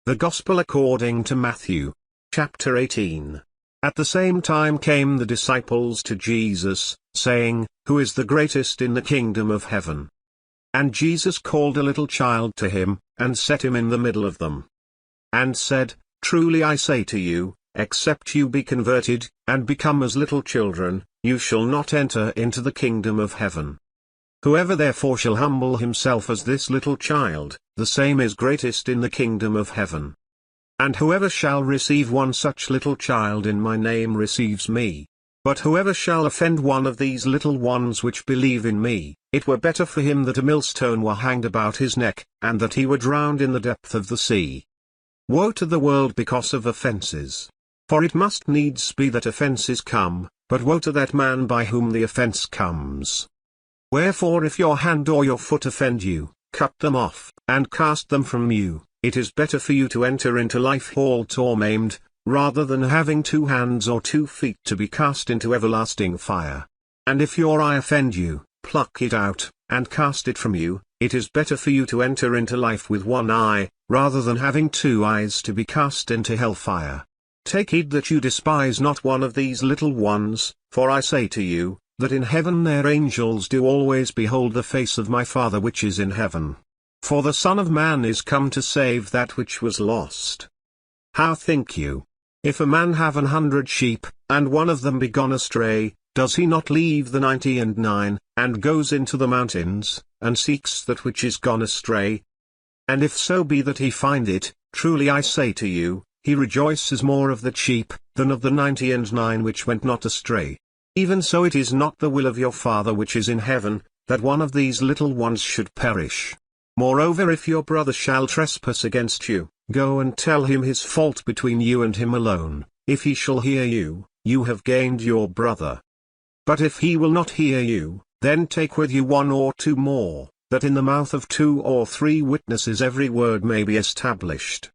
The Gospel according to Matthew. Chapter 18. At the same time came the disciples to Jesus, saying, Who is the greatest in the kingdom of heaven? And Jesus called a little child to him, and set him in the middle of them. And said, Truly I say to you, except you be converted, and become as little children, you shall not enter into the kingdom of heaven. Whoever therefore shall humble himself as this little child, the same is greatest in the kingdom of heaven. And whoever shall receive one such little child in my name receives me. But whoever shall offend one of these little ones which believe in me, it were better for him that a millstone were hanged about his neck, and that he were drowned in the depth of the sea. Woe to the world because of offences! For it must needs be that offences come, but woe to that man by whom the offence comes. Wherefore if your hand or your foot offend you, cut them off, and cast them from you. It is better for you to enter into life halt or maimed, rather than having 2 hands or 2 feet to be cast into everlasting fire. And if your eye offend you, pluck it out, and cast it from you. It is better for you to enter into life with 1 eye, rather than having 2 eyes to be cast into hellfire. Take heed that you despise not one of these little ones, for I say to you, that in heaven their angels do always behold the face of my Father which is in heaven. For the Son of Man is come to save that which was lost. How think you? If a man have 100 sheep, and one of them be gone astray, does he not leave the 99, and goes into the mountains, and seeks that which is gone astray? And if so be that he find it, truly I say to you, he rejoices more of that sheep, than of the 99 which went not astray. Even so it is not the will of your Father which is in heaven, that one of these little ones should perish. Moreover if your brother shall trespass against you, go and tell him his fault between you and him alone. If he shall hear you, you have gained your brother. But if he will not hear you, then take with you 1 or 2 more, that in the mouth of 2 or 3 witnesses every word may be established.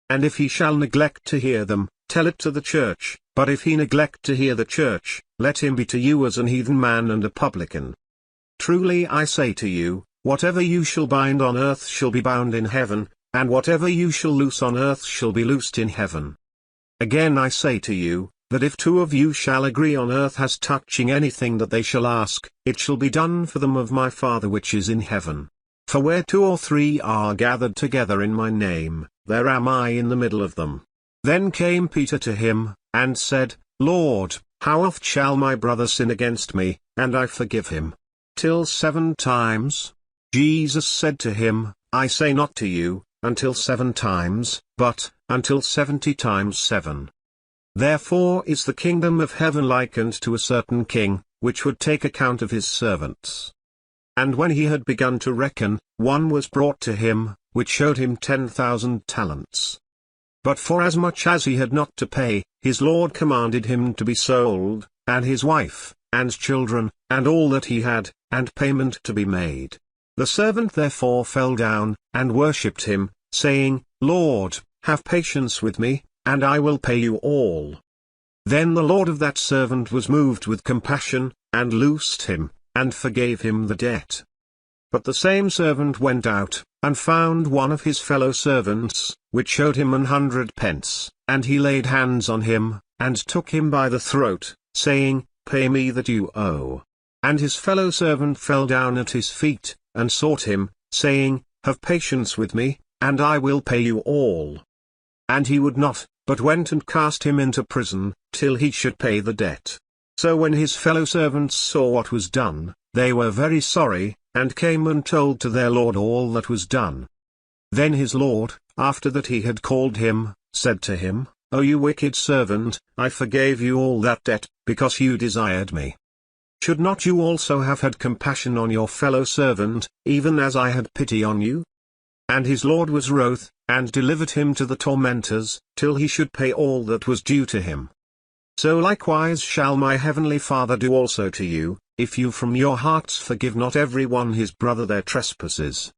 And if he shall neglect to hear them, tell it to the church. But if he neglect to hear the church, let him be to you as an heathen man and a publican. Truly I say to you, whatever you shall bind on earth shall be bound in heaven, and whatever you shall loose on earth shall be loosed in heaven. Again I say to you, that if 2 of you shall agree on earth as touching anything that they shall ask, it shall be done for them of my Father which is in heaven. For where 2 or 3 are gathered together in my name, there am I in the middle of them. Then came Peter to him, and said, Lord, how oft shall my brother sin against me, and I forgive him? Till 7 times? Jesus said to him, I say not to you, until 7 times, but, until 70 times 7. Therefore is the kingdom of heaven likened to a certain king, which would take account of his servants. And when he had begun to reckon, one was brought to him, which showed him 10,000 talents. But forasmuch as he had not to pay, his lord commanded him to be sold, and his wife, and children, and all that he had, and payment to be made. The servant therefore fell down, and worshipped him, saying, Lord, have patience with me, and I will pay you all. Then the lord of that servant was moved with compassion, and loosed him, and forgave him the debt. But the same servant went out, and found one of his fellow servants, which showed him 100 pence, and he laid hands on him, and took him by the throat, saying, Pay me that you owe. And his fellow servant fell down at his feet, and sought him, saying, Have patience with me, and I will pay you all. And he would not, but went and cast him into prison, till he should pay the debt. So when his fellow servants saw what was done, they were very sorry, and came and told to their lord all that was done. Then his lord, after that he had called him, said to him, O you wicked servant, I forgave you all that debt, because you desired me. Should not you also have had compassion on your fellow servant, even as I had pity on you? And his lord was wroth, and delivered him to the tormentors, till he should pay all that was due to him. So likewise shall my heavenly Father do also to you, if you from your hearts forgive not every one his brother their trespasses.